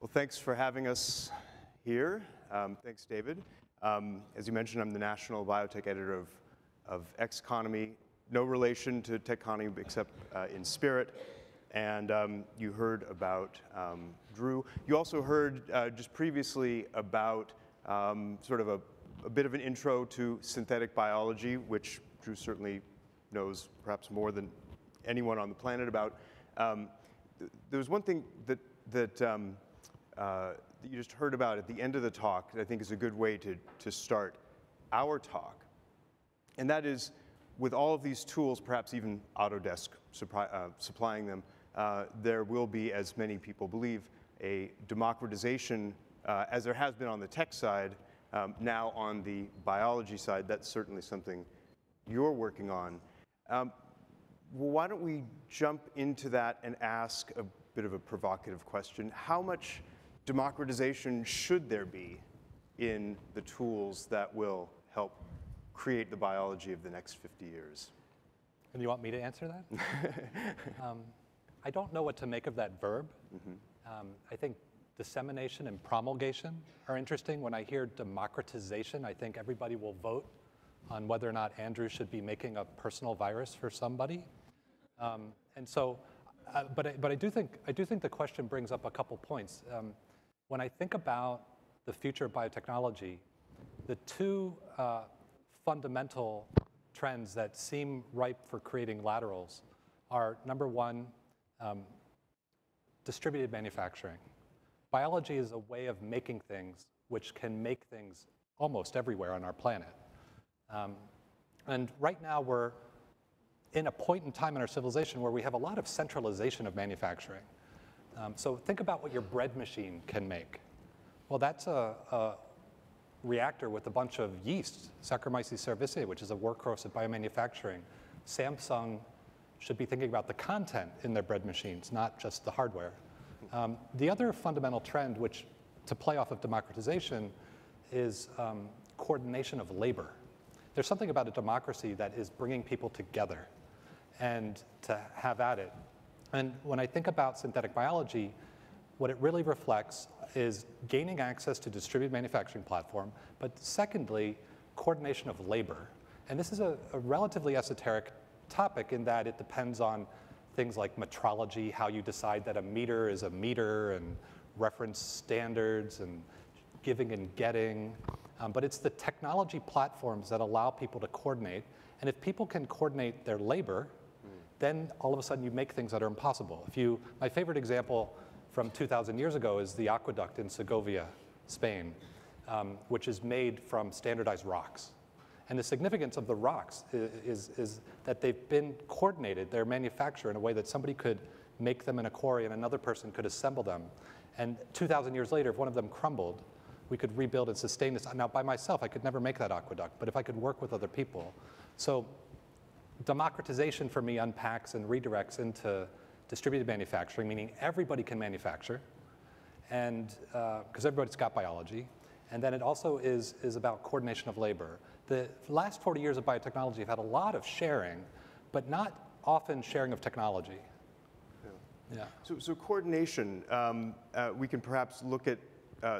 Well, thanks for having us here. Thanks, David. As you mentioned, I'm the national biotech editor of Xconomy. No relation to Techonomy except in spirit. And you heard about Drew. You also heard just previously about sort of a bit of an intro to synthetic biology, which Drew certainly knows perhaps more than anyone on the planet about. There was one thing that you just heard about at the end of the talk that I think is a good way to start our talk. And that is, with all of these tools, perhaps even Autodesk supplying them, there will be, as many people believe, a democratization, as there has been on the tech side, now on the biology side. That's certainly something you're working on. Well, why don't we jump into that and ask a bit of a provocative question. How much democratization should there be in the tools that will help create the biology of the next 50 years? And you want me to answer that? I don't know what to make of that verb. Mm-hmm. I think dissemination and promulgation are interesting. When I hear democratization, I think everybody will vote on whether or not Andrew should be making a personal virus for somebody. And so, but I do think the question brings up a couple points. When I think about the future of biotechnology, the two fundamental trends that seem ripe for creating laterals are, number one, distributed manufacturing. Biology is a way of making things which can make things almost everywhere on our planet. And right now we're in a point in time in our civilization where we have a lot of centralization of manufacturing. So think about what your bread machine can make. Well, that's a reactor with a bunch of yeast, Saccharomyces cerevisiae, which is a workhorse of biomanufacturing. Samsung should be thinking about the content in their bread machines, not just the hardware. The other fundamental trend, which to play off of democratization, is coordination of labor. There's something about a democracy that is bringing people together and to have at it. And when I think about synthetic biology, what it really reflects is gaining access to distributed manufacturing platform, but secondly, coordination of labor. And this is a relatively esoteric topic in that it depends on things like metrology, how you decide that a meter is a meter, and reference standards, and giving and getting. But it's the technology platforms that allow people to coordinate. And if people can coordinate their labor, then all of a sudden you make things that are impossible. My favorite example from 2,000 years ago is the aqueduct in Segovia, Spain, which is made from standardized rocks. And the significance of the rocks is that they've been coordinated, they're manufactured in a way that somebody could make them in a quarry and another person could assemble them. And 2,000 years later, if one of them crumbled, we could rebuild and sustain this. Now, by myself, I could never make that aqueduct, but if I could work with other people. So democratization for me unpacks and redirects into distributed manufacturing, meaning everybody can manufacture, and because everybody's got biology. And then it also is about coordination of labor. The last 40 years of biotechnology have had a lot of sharing, but not often sharing of technology. Yeah. So coordination, we can perhaps look at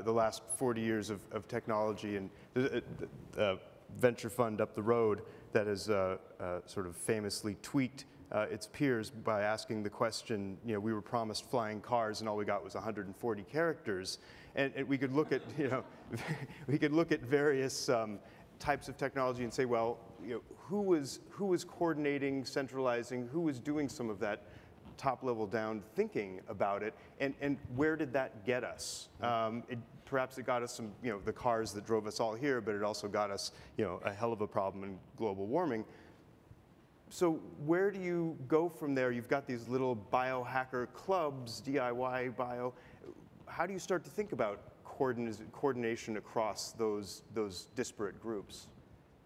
the last 40 years of technology, and the venture fund up the road that has sort of famously tweaked its peers by asking the question, we were promised flying cars and all we got was 140 characters. And we could look at, we could look at various types of technology and say, well, who was coordinating, centralizing, who was doing some of that top level down thinking about it, and where did that get us? Perhaps it got us some, the cars that drove us all here, but it also got us, a hell of a problem in global warming. So where do you go from there? You've got these little biohacker clubs, DIY bio. How do you start to think about coordination across those disparate groups?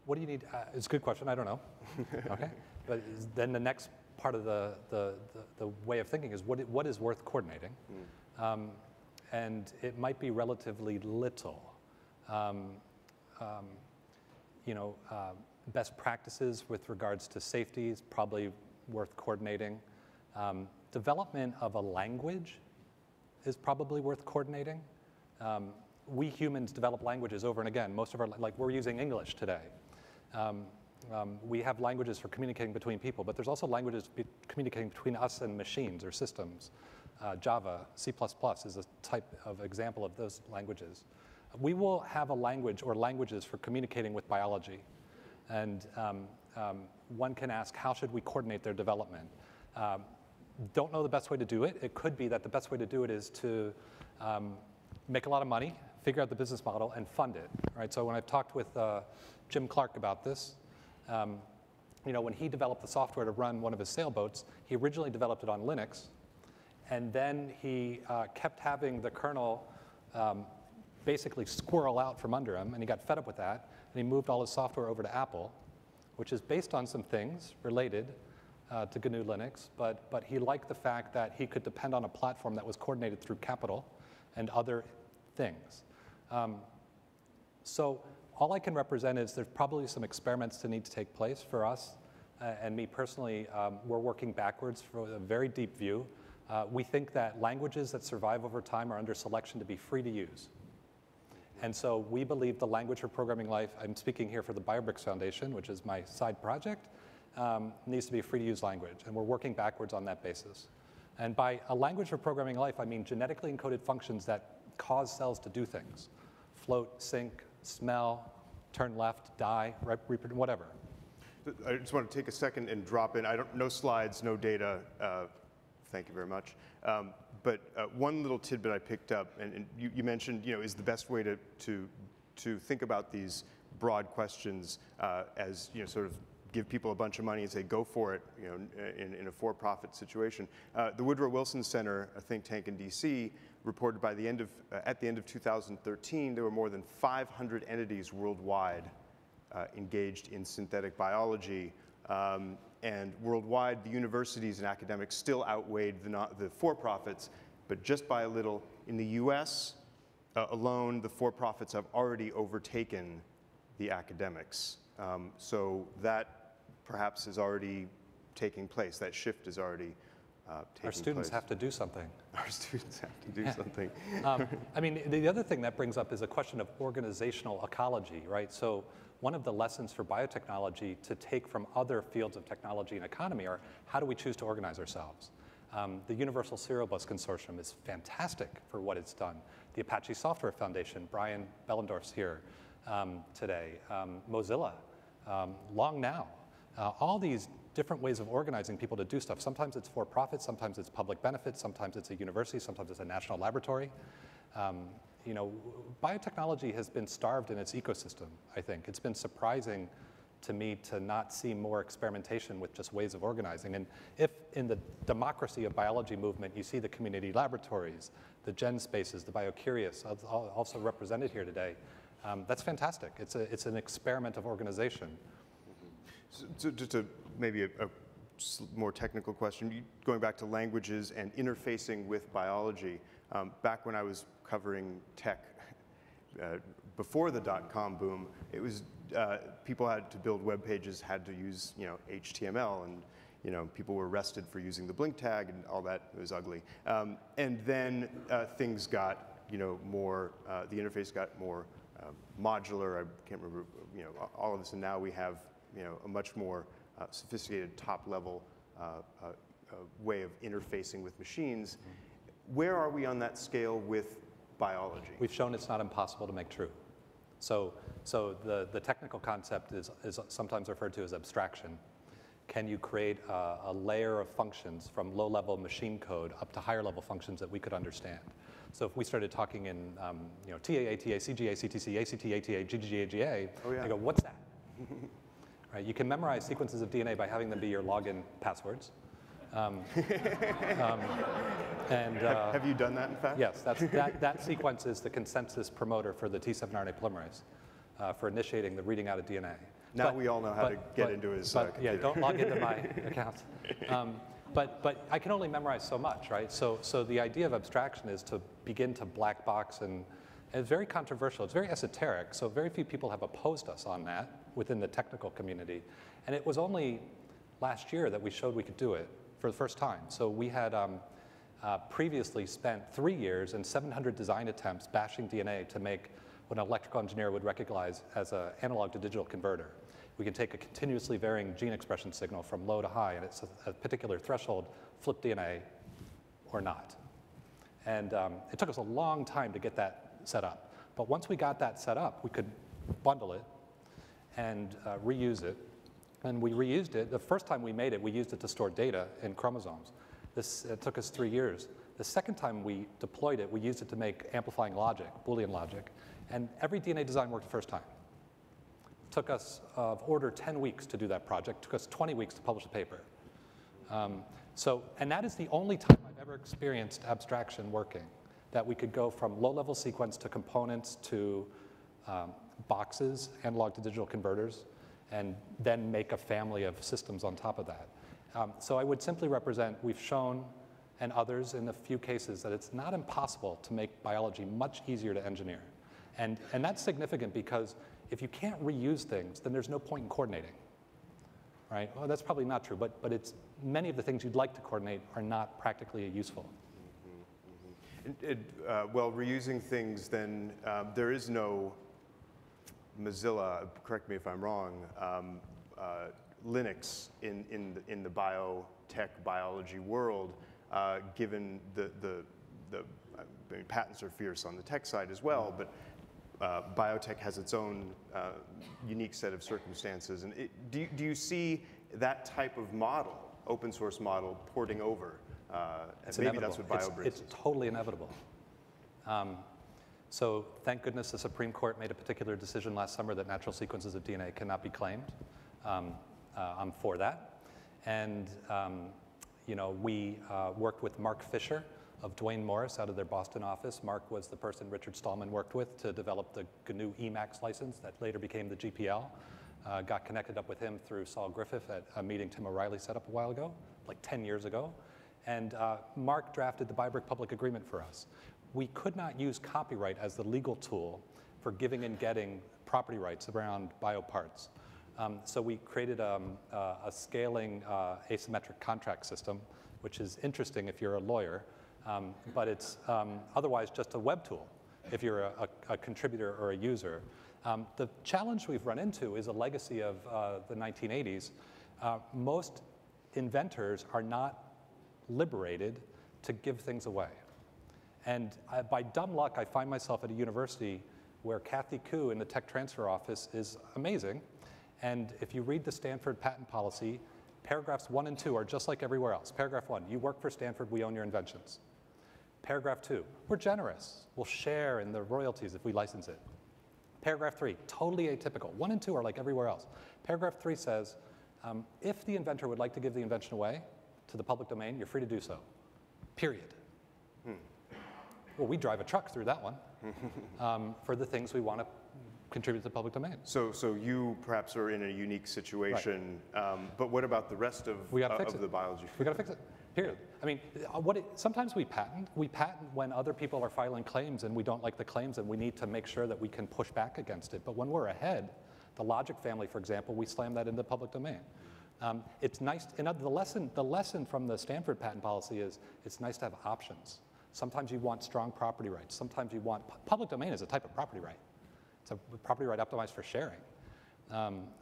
What do you need? It's a good question. I don't know. Okay, but then the next part of the way of thinking is what is worth coordinating, and it might be relatively little. Best practices with regards to safety is probably worth coordinating. Development of a language is probably worth coordinating. We humans develop languages over and again. Most of our, like we're using English today. We have languages for communicating between people, but there's also languages communicating between us and machines or systems. Java, C++ is a type of example of those languages. We will have a language or languages for communicating with biology. And one can ask, how should we coordinate their development? Don't know the best way to do it. It could be that the best way to do it is to make a lot of money, figure out the business model, and fund it. Right? So when I've talked with Jim Clark about this, when he developed the software to run one of his sailboats, he originally developed it on Linux, and then he kept having the kernel basically squirrel out from under him, and he got fed up with that, and he moved all his software over to Apple, which is based on some things related to GNU Linux, but he liked the fact that he could depend on a platform that was coordinated through Capital and other things. So all I can represent is there's probably some experiments that need to take place for us, and me personally, we're working backwards for a very deep view. We think that languages that survive over time are under selection to be free to use. And so we believe the language for programming life, I'm speaking here for the BioBricks Foundation, which is my side project, needs to be a free to use language, and we're working backwards on that basis. And by a language for programming life, I mean genetically encoded functions that cause cells to do things. Float, sink, smell, turn left, die, whatever. I just want to take a second and drop in. No slides, no data. Thank you very much. But one little tidbit I picked up, and you mentioned, is the best way to think about these broad questions as, sort of give people a bunch of money and say, go for it, in a for-profit situation. The Woodrow Wilson Center, a think tank in DC, reported at the end of 2013, there were more than 500 entities worldwide engaged in synthetic biology. And worldwide, the universities and academics still outweighed the for-profits, but just by a little. In the US alone, the for-profits have already overtaken the academics. So that perhaps is already taking place. That shift is already taking place. Our students have to do something. Our students have to do something. I mean, the other thing that brings up is a question of organizational ecology, right? So one of the lessons for biotechnology to take from other fields of technology and economy are how do we choose to organize ourselves? The Universal Serial Bus Consortium is fantastic for what it's done. The Apache Software Foundation, Brian Bellendorf's here today. Mozilla, Long Now. All these different ways of organizing people to do stuff. Sometimes it's for profit, sometimes it's public benefit, sometimes it's a university, sometimes it's a national laboratory. Biotechnology has been starved in its ecosystem, I think. It's been surprising to me to not see more experimentation with just ways of organizing. And if in the democracy of biology movement, you see the community laboratories, the gen spaces, the biocurious, also represented here today, that's fantastic. It's an experiment of organization. So just maybe a more technical question, going back to languages and interfacing with biology. Back when I was covering tech, before the dot-com boom, it was people had to build web pages, had to use HTML, and people were arrested for using the blink tag and all that. It was ugly. And then things got more. The interface got more modular. I can't remember all of this, and now we have a much more sophisticated top-level way of interfacing with machines. Where are we on that scale with biology? We've shown it's not impossible to make true. So the technical concept is sometimes referred to as abstraction. Can you create a layer of functions from low-level machine code up to higher-level functions that we could understand? So if we started talking in TA, ATA, CGA, CTC, ACT, ATA, GGA, GA, oh, yeah. I go, what's that? Right, you can memorize sequences of DNA by having them be your login passwords. Have you done that, in fact? Yes, that sequence is the consensus promoter for the T7 RNA polymerase for initiating the reading out of DNA. Now we all know how to get into his computer. Yeah, don't log into my account. But I can only memorize so much, right? So the idea of abstraction is to begin to black box, and it's very controversial. It's very esoteric, so very few people have opposed us on that within the technical community. And it was only last year that we showed we could do it for the first time. So we had previously spent 3 years and 700 design attempts bashing DNA to make what an electrical engineer would recognize as an analog to digital converter. We can take a continuously varying gene expression signal from low to high, and it's a particular threshold, flip DNA or not. And it took us a long time to get that set up. But once we got that set up, we could bundle it and reuse it. And we reused it. The first time we made it, we used it to store data in chromosomes. It took us 3 years. The second time we deployed it, we used it to make amplifying logic, Boolean logic. And every DNA design worked the first time. It took us of order 10 weeks to do that project. It took us 20 weeks to publish a paper. And that is the only time I've ever experienced abstraction working, that we could go from low-level sequence to components to boxes, analog to digital converters, and then make a family of systems on top of that. So I would simply represent, we've shown, and others in a few cases, that it's not impossible to make biology much easier to engineer. And that's significant because if you can't reuse things, then there's no point in coordinating, right? Well, that's probably not true, but it's many of the things you'd like to coordinate are not practically useful. Well, reusing things, then there is no Mozilla, correct me if I'm wrong, Linux in the biotech biology world, given the I mean, patents are fierce on the tech side as well, but biotech has its own unique set of circumstances. And do you see that type of model, open source model, porting over? It's maybe inevitable. That's what BioBricks It's totally inevitable. So thank goodness the Supreme Court made a particular decision last summer that natural sequences of DNA cannot be claimed. I'm for that. And we worked with Mark Fisher of Duane Morris out of their Boston office. Mark was the person Richard Stallman worked with to develop the GNU Emacs license that later became the GPL. Got connected up with him through Saul Griffith at a meeting Tim O'Reilly set up a while ago, like 10 years ago. And Mark drafted the BioBrick public agreement for us. We could not use copyright as the legal tool for giving and getting property rights around bioparts. So we created a scaling asymmetric contract system, which is interesting if you're a lawyer, but it's otherwise just a web tool if you're a contributor or a user. The challenge we've run into is a legacy of the 1980s. Most inventors are not liberated to give things away. And by dumb luck, I find myself at a university where Kathy Koo in the tech transfer office is amazing. And if you read the Stanford patent policy, paragraphs 1 and 2 are just like everywhere else. Paragraph 1, you work for Stanford, we own your inventions. Paragraph 2, we're generous. We'll share in the royalties if we license it. Paragraph 3, totally atypical. 1 and 2 are like everywhere else. Paragraph 3 says, if the inventor would like to give the invention away to the public domain, you're free to do so, period. Well, we drive a truck through that one for the things we want to contribute to the public domain. So you perhaps are in a unique situation, right. But what about the rest of the biology? We got to fix it, period. I mean, sometimes we patent. We patent when other people are filing claims and we don't like the claims and we need to make sure that we can push back against it. But when we're ahead, the logic family, for example, we slam that into the public domain. It's nice, the lesson from the Stanford patent policy is it's nice to have options. Sometimes you want strong property rights. Sometimes you want, public domain is a type of property right. It's a property right optimized for sharing.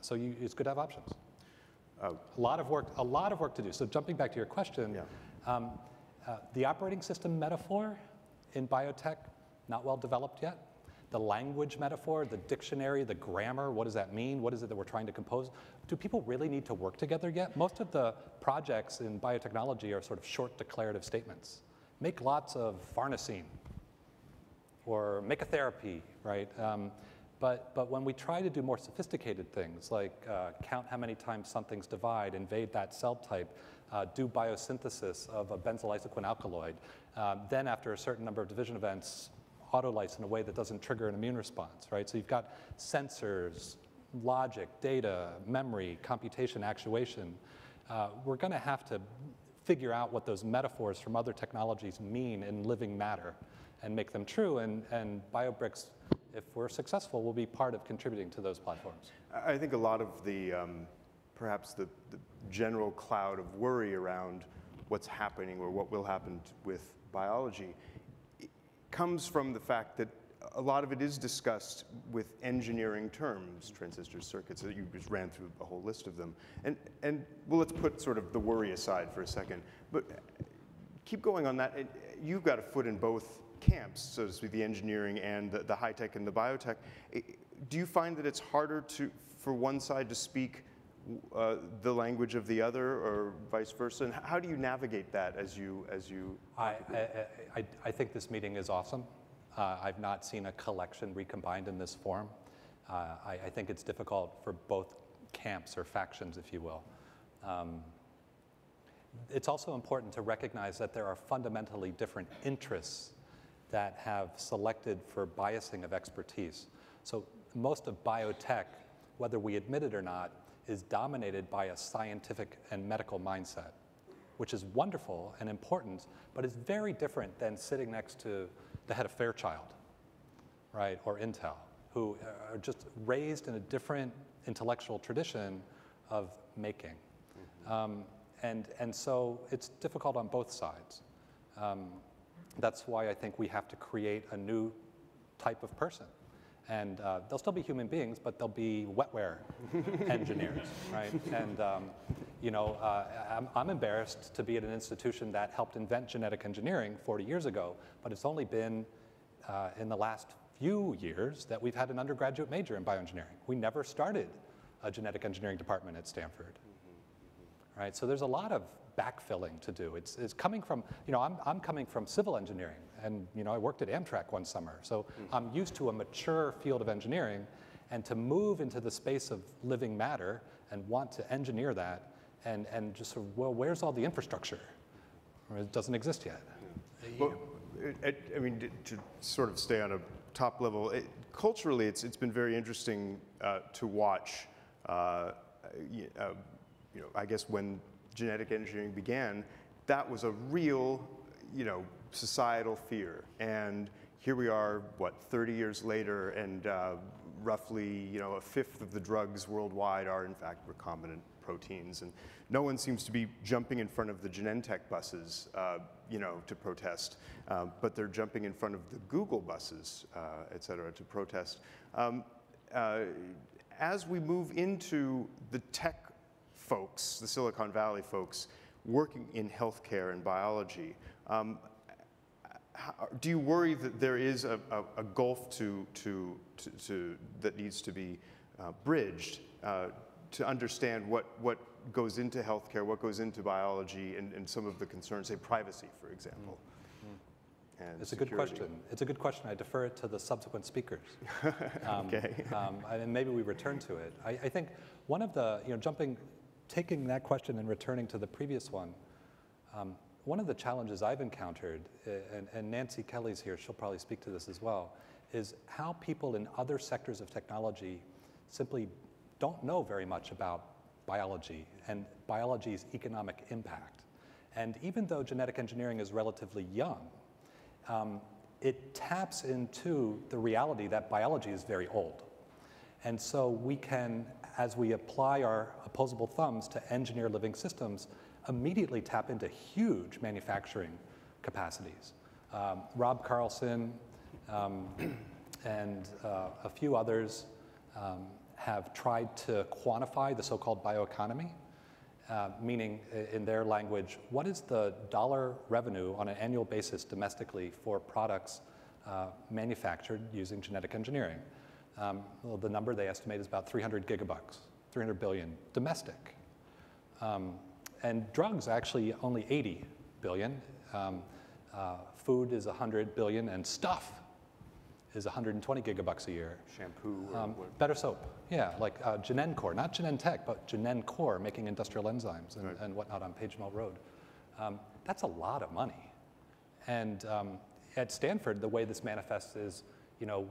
So it's good to have options. A lot of work to do. So jumping back to your question, the operating system metaphor in biotech, not well developed yet. The language metaphor, the dictionary, the grammar, what does that mean? What is it that we're trying to compose? Do people really need to work together yet? Most of the projects in biotechnology are sort of short declarative statements. Make lots of farnesene, or make a therapy, right? But when we try to do more sophisticated things, like count how many times some things divide, invade that cell type, do biosynthesis of a benzyl isoquin alkaloid, then after a certain number of division events, autolyse in a way that doesn't trigger an immune response, right? So you've got sensors, logic, data, memory, computation, actuation. We're going to have to figure out what those metaphors from other technologies mean in living matter and make them true. And BioBricks, if we're successful, will be part of contributing to those platforms. I think a lot of the, perhaps the general cloud of worry around what's happening or what will happen with biology, it comes from the fact that a lot of it is discussed with engineering terms, transistors, circuits, that you just ran through a whole list of them. And well, let's put sort of the worry aside for a second, but keep going on that. You've got a foot in both camps, so to speak, the engineering and the high tech and the biotech. Do you find that it's harder for one side to speak the language of the other, or vice versa? And how do you navigate that as you? I think this meeting is awesome. I've not seen a collection recombined in this form. I think it's difficult for both camps or factions, if you will. It's also important to recognize that there are fundamentally different interests that have selected for biasing of expertise. So most of biotech, whether we admit it or not, is dominated by a scientific and medical mindset, which is wonderful and important, but is very different than sitting next to the head of Fairchild, right, or Intel, who are just raised in a different intellectual tradition of making. And so it's difficult on both sides. That's why I think we have to create a new type of person. And they'll still be human beings, but they'll be wetware engineers, right? And you know, I'm embarrassed to be at an institution that helped invent genetic engineering 40 years ago, but it's only been in the last few years that we've had an undergraduate major in bioengineering. We never started a genetic engineering department at Stanford, right? So there's a lot of backfilling to do. It's coming from, you know, I'm coming from civil engineering, and you know, I worked at Amtrak one summer, so I'm used to a mature field of engineering, and to move into the space of living matter and want to engineer that, and just sort of, well, where's all the infrastructure? It doesn't exist yet. Well, I mean, to sort of stay on a top level, culturally, it's been very interesting to watch. You know, I guess when genetic engineering began, that was a real, you know, societal fear. And here we are, what, 30 years later, and roughly, you know, a fifth of the drugs worldwide are in fact recombinant proteins. And no one seems to be jumping in front of the Genentech buses, you know, to protest, but they're jumping in front of the Google buses, et cetera, to protest. As we move into the tech folks, the Silicon Valley folks, working in healthcare and biology, do you worry that there is a gulf that needs to be bridged to understand what goes into healthcare, what goes into biology, and some of the concerns, say privacy, for example? And it's security. A good question. It's a good question. I defer it to the subsequent speakers. Okay. And maybe we return to it. I think one of the, you know, taking that question and returning to the previous one, one of the challenges I've encountered, and Nancy Kelly's here, she'll probably speak to this as well, is how people in other sectors of technology simply don't know very much about biology and biology's economic impact. And even though genetic engineering is relatively young, it taps into the reality that biology is very old. And so we can, as we apply our opposable thumbs to engineer living systems, immediately tap into huge manufacturing capacities. Rob Carlson and a few others have tried to quantify the so-called bioeconomy, meaning in their language, what is the dollar revenue on an annual basis domestically for products manufactured using genetic engineering? Well, the number they estimate is about 300 gigabucks, 300 billion domestic. And drugs actually only 80 billion. Food is 100 billion, and stuff is 120 gigabucks a year. Shampoo. Better soap, yeah, like Genentech, not Genentech, but Genentech, making industrial enzymes and whatnot on Page Mill Road. That's a lot of money. And at Stanford, the way this manifests is, you know,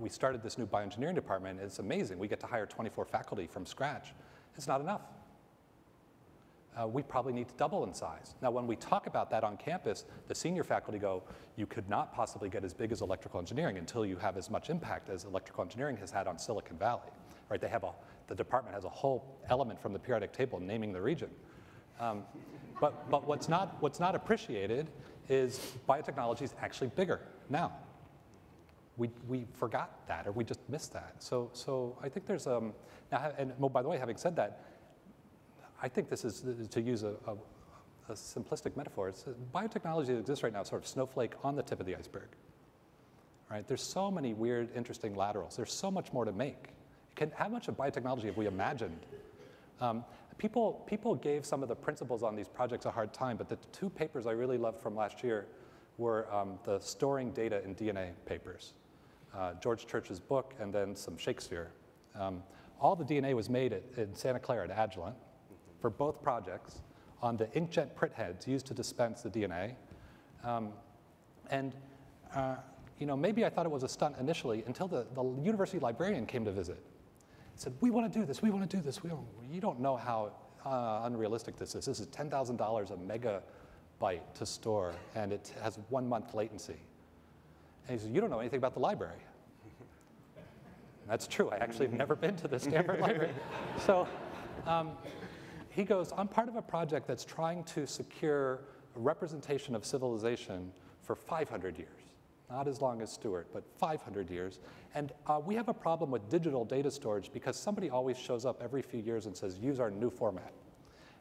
we started this new bioengineering department. It's amazing. We get to hire 24 faculty from scratch. It's not enough. We probably need to double in size. Now, when we talk about that on campus, the senior faculty go, you could not possibly get as big as electrical engineering until you have as much impact as electrical engineering has had on Silicon Valley, right? The department has a whole element from the periodic table naming the region. But what's not appreciated is biotechnology is actually bigger now. We forgot that, or we just missed that. So I think there's now, and oh, by the way, having said that, I think this is, to use a simplistic metaphor, biotechnology that exists right now is sort of snowflake on the tip of the iceberg. Right? There's so many weird, interesting laterals. There's so much more to make. How much of biotechnology have we imagined? People gave some of the principles on these projects a hard time, but the two papers I really loved from last year were the storing data in DNA papers. George Church's book, and then some Shakespeare. All the DNA was made in Santa Clara at Agilent for both projects on the inkjet print heads used to dispense the DNA. Maybe I thought it was a stunt initially until the university librarian came to visit. Said, we want to do this, we want to do this. You don't know how unrealistic this is. This is $10,000 a megabyte to store, and it has 1 month latency. And he said, you don't know anything about the library. And that's true. I actually have never been to the Stanford library. So he goes, I'm part of a project that's trying to secure a representation of civilization for 500 years. Not as long as Stewart, but 500 years. And we have a problem with digital data storage because somebody always shows up every few years and says, use our new format.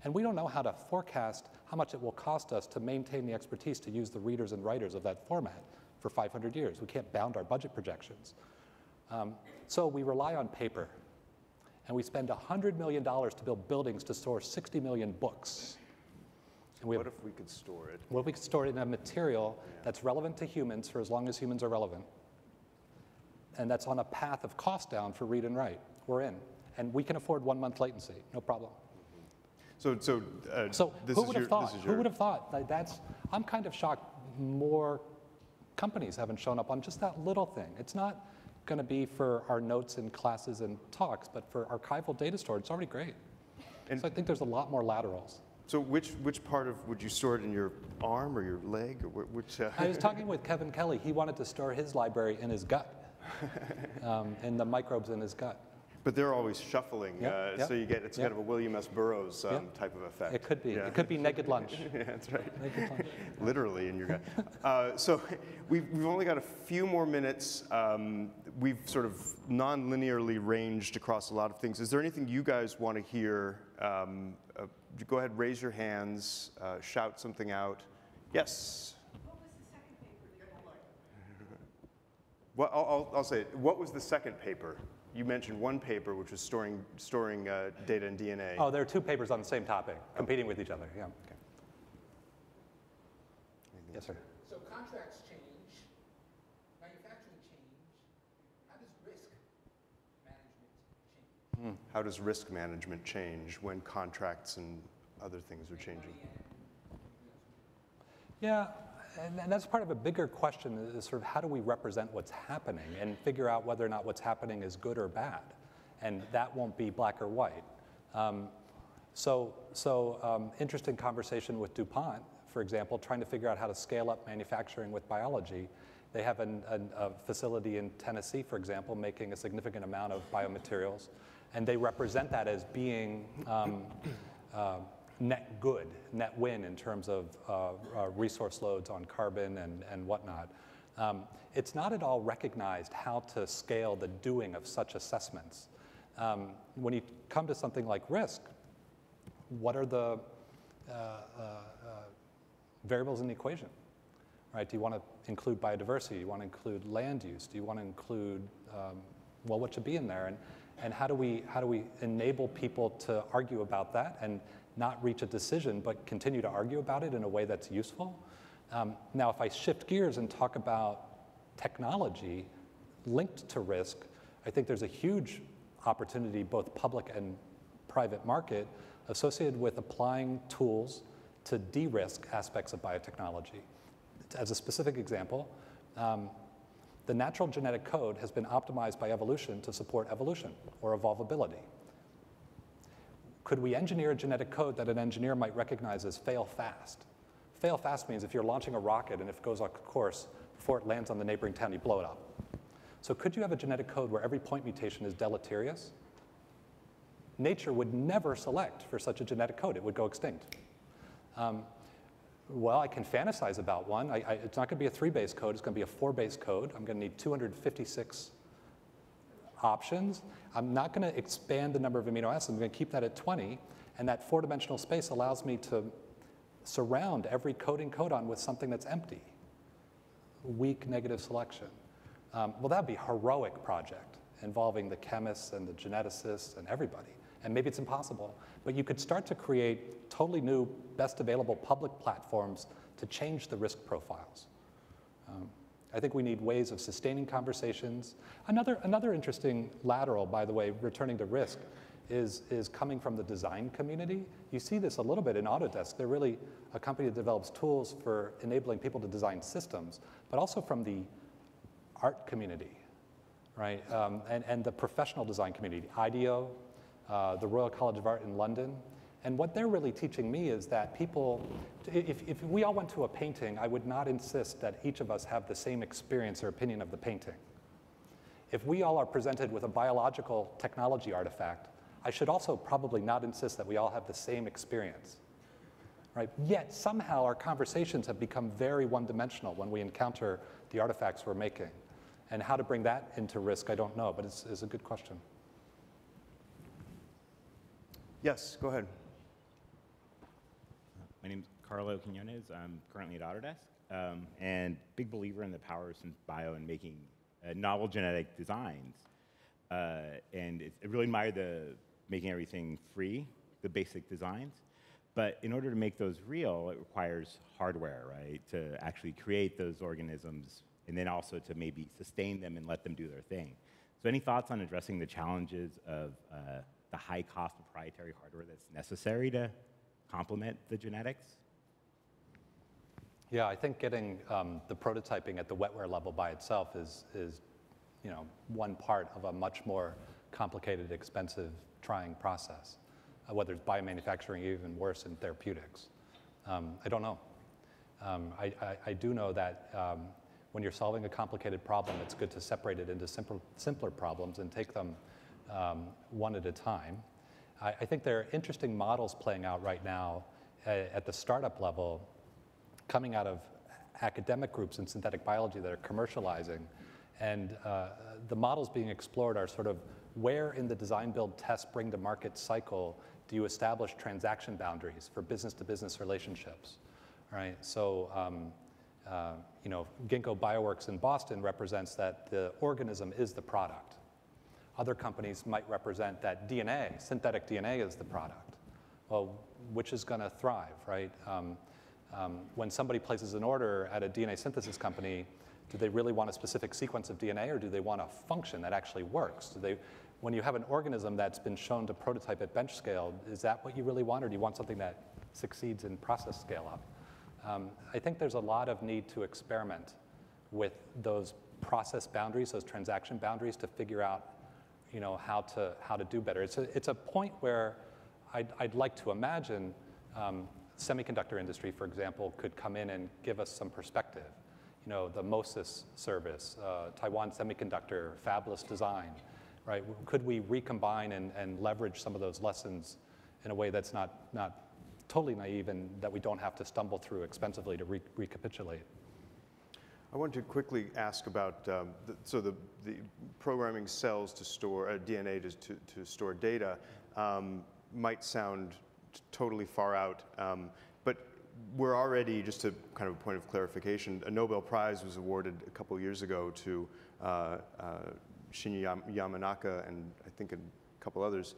And we don't know how to forecast how much it will cost us to maintain the expertise to use the readers and writers of that format for 500 years. We can't bound our budget projections. So we rely on paper. And we spend $100 million to build buildings to store 60 million books. What if we could store it? What if we could store it in a material that's relevant to humans for as long as humans are relevant? And that's on a path of cost down for read and write. We're in. And we can afford 1 month latency, no problem. So who would have thought? Who would have thought? I'm kind of shocked more companies haven't shown up on just that little thing. It's not going to be for our notes in classes and talks, but for archival data storage, it's already great. And so I think there's a lot more laterals. So which part of, would you store it in your arm or your leg? Or which? I was talking with Kevin Kelly. He wanted to store his library in his gut, in the microbes in his gut. But they're always shuffling, yep. So you get, it's kind of a William S. Burroughs type of effect. It could be. Yeah. It could be naked lunch. Yeah, that's right. Naked lunch. Literally in your gut. So we've only got a few more minutes. We've sort of non-linearly ranged across a lot of things. Is there anything you guys want to hear? Go ahead, raise your hands, shout something out. Yes? What was the second paper? Well, I'll say it. What was the second paper? You mentioned one paper, which was storing data in DNA. Oh, there are two papers on the same topic, competing with each other, yeah. Okay. Yes, sir. So contracts change, manufacturing change. How does risk management change? How does risk management change when contracts and other things are changing? Yeah, and that's part of a bigger question, is sort of how do we represent what's happening and figure out whether or not what's happening is good or bad? And that won't be black or white. Interesting conversation with DuPont, for example, trying to figure out how to scale up manufacturing with biology. They have a facility in Tennessee, for example, making a significant amount of biomaterials. And they represent that as being net good, net win in terms of resource loads on carbon and whatnot. It's not at all recognized how to scale the doing of such assessments. When you come to something like risk, what are the variables in the equation? Right? Do you want to include biodiversity? Do you want to include land use? Do you want to include, well, what should be in there? And how do we enable people to argue about that and not reach a decision, but continue to argue about it in a way that's useful? Now, if I shift gears and talk about technology linked to risk, I think there's a huge opportunity, both public and private market, associated with applying tools to de-risk aspects of biotechnology. As a specific example, the natural genetic code has been optimized by evolution to support evolution or evolvability. Could we engineer a genetic code that an engineer might recognize as fail fast? Fail fast means if you're launching a rocket and if it goes off course, before it lands on the neighboring town, you blow it up. So could you have a genetic code where every point mutation is deleterious? Nature would never select for such a genetic code. It would go extinct. Well, I can fantasize about one. It's not going to be a 3-base code. It's going to be a 4-base code. I'm going to need 256 options. I'm not going to expand the number of amino acids. I'm going to keep that at 20. And that 4-dimensional space allows me to surround every coding codon with something that's empty. Weak negative selection. Well, that would be a heroic project involving the chemists and the geneticists and everybody. And maybe it's impossible. But you could start to create totally new, best available public platforms to change the risk profiles. I think we need ways of sustaining conversations. Another interesting lateral, by the way, returning to risk, is coming from the design community. You see this a little bit in Autodesk. They're really a company that develops tools for enabling people to design systems, but also from the art community, right? And the professional design community, IDEO, the Royal College of Art in London. And what they're really teaching me is that people, if we all went to a painting, I would not insist that each of us have the same experience or opinion of the painting. If we all are presented with a biological technology artifact, I should also probably not insist that we all have the same experience, right? Yet somehow our conversations have become very one-dimensional when we encounter the artifacts we're making. And how to bring that into risk, I don't know, but it's a good question. Yes, go ahead. My name's Carlo Quinones. I'm currently at Autodesk, and big believer in the power of bio and making novel genetic designs. And I really admire the making everything free, the basic designs. But in order to make those real, it requires hardware, right? To actually create those organisms, and then also to maybe sustain them and let them do their thing. So any thoughts on addressing the challenges of the high-cost proprietary hardware that's necessary to complement the genetics? Yeah, I think getting the prototyping at the wetware level by itself is one part of a much more complicated, expensive, trying process, whether it's biomanufacturing, even worse in therapeutics. I don't know. I do know that when you're solving a complicated problem, it's good to separate it into simpler problems and take them one at a time. I think there are interesting models playing out right now at the startup level, coming out of academic groups in synthetic biology that are commercializing. And the models being explored are sort of where in the design, build, test, bring to market cycle do you establish transaction boundaries for business-to-business relationships, right? So, Ginkgo Bioworks in Boston represents that the organism is the product. Other companies might represent that DNA, synthetic DNA, is the product. Well, which is going to thrive, right? When somebody places an order at a DNA synthesis company, do they really want a specific sequence of DNA, or do they want a function that actually works? When you have an organism that's been shown to prototype at bench scale, is that what you really want, or do you want something that succeeds in process scale up? I think there's a lot of need to experiment with those process boundaries, those transaction boundaries, to figure out how to do better. It's a point where I'd like to imagine semiconductor industry, for example, could come in and give us some perspective. The MOSIS service, Taiwan Semiconductor, fabless design, right? Could we recombine and leverage some of those lessons in a way that's not totally naive and that we don't have to stumble through expensively to recapitulate? I want to quickly ask about the programming cells to store DNA to store data might sound totally far out, but we're already, just to kind of a point of clarification, a Nobel Prize was awarded a couple years ago to Shinya Yamanaka and I think a couple others.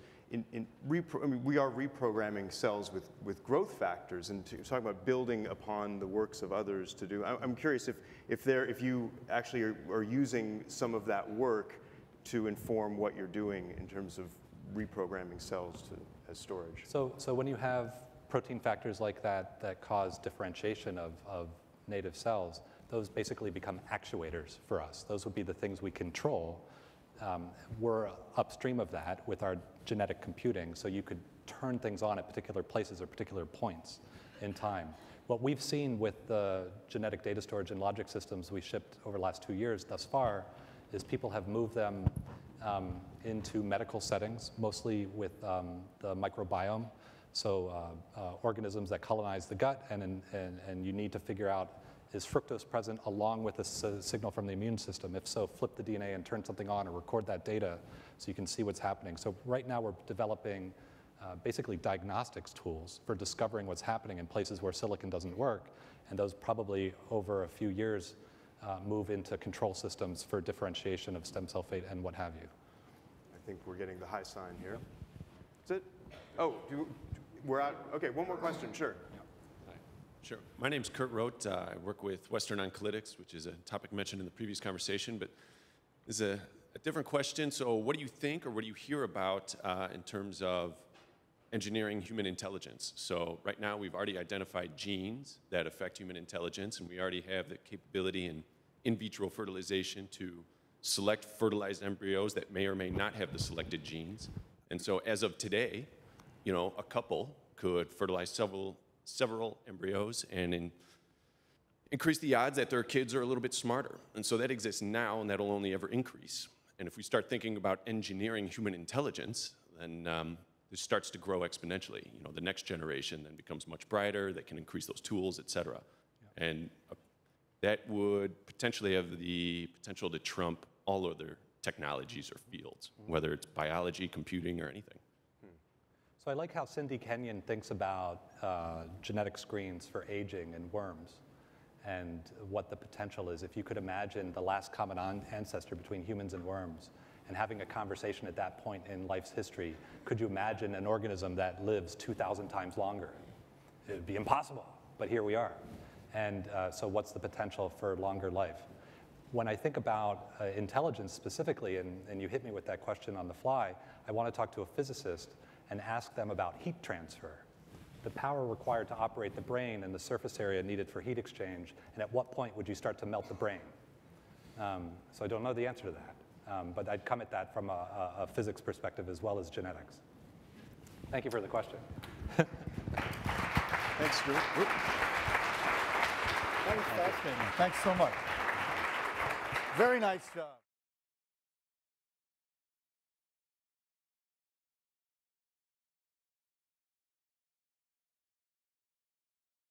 We are reprogramming cells with growth factors, and talking about building upon the works of others to do. I'm curious if you actually are using some of that work to inform what you're doing in terms of reprogramming cells as storage. So when you have protein factors like that that cause differentiation of native cells, those basically become actuators for us. Those would be the things we control. We're upstream of that with our genetic computing, so you could turn things on at particular places or particular points in time. What we've seen with the genetic data storage and logic systems we shipped over the last 2 years thus far is people have moved them into medical settings, mostly with the microbiome. Organisms that colonize the gut, and you need to figure out, is fructose present along with a signal from the immune system? If so, flip the DNA and turn something on or record that data so you can see what's happening. So right now we're developing basically diagnostics tools for discovering what's happening in places where silicon doesn't work, and those probably over a few years move into control systems for differentiation of stem cell fate and what have you. I think we're getting the high sign here. Is it? Oh, we're out. Okay, one more question, sure. Sure. My name's Kurt Roth. I work with Western Oncolytics, which is a topic mentioned in the previous conversation, but this is a different question. So what do you think, or what do you hear about in terms of engineering human intelligence? So right now we've already identified genes that affect human intelligence, and we already have the capability in vitro fertilization to select fertilized embryos that may or may not have the selected genes. And so as of today, you know, a couple could fertilize several embryos and increase the odds that their kids are a little bit smarter. And so that exists now, and that'll only ever increase. And if we start thinking about engineering human intelligence, then this starts to grow exponentially. You know, the next generation then becomes much brighter, that can increase those tools, et cetera. Yeah. And that would potentially have the potential to trump all other technologies or fields, whether it's biology, computing, or anything. So I like how Cindy Kenyon thinks about genetic screens for aging in worms and what the potential is. If you could imagine the last common ancestor between humans and worms and having a conversation at that point in life's history, could you imagine an organism that lives 2,000 times longer? It would be impossible, but here we are. And so what's the potential for longer life? When I think about intelligence specifically, and you hit me with that question on the fly, I want to talk to a physicist and ask them about heat transfer, the power required to operate the brain and the surface area needed for heat exchange, and at what point would you start to melt the brain? So I don't know the answer to that, but I'd come at that from a physics perspective as well as genetics. Thank you for the question. Thanks, Drew. That was fascinating. Thanks so much. Very nice job.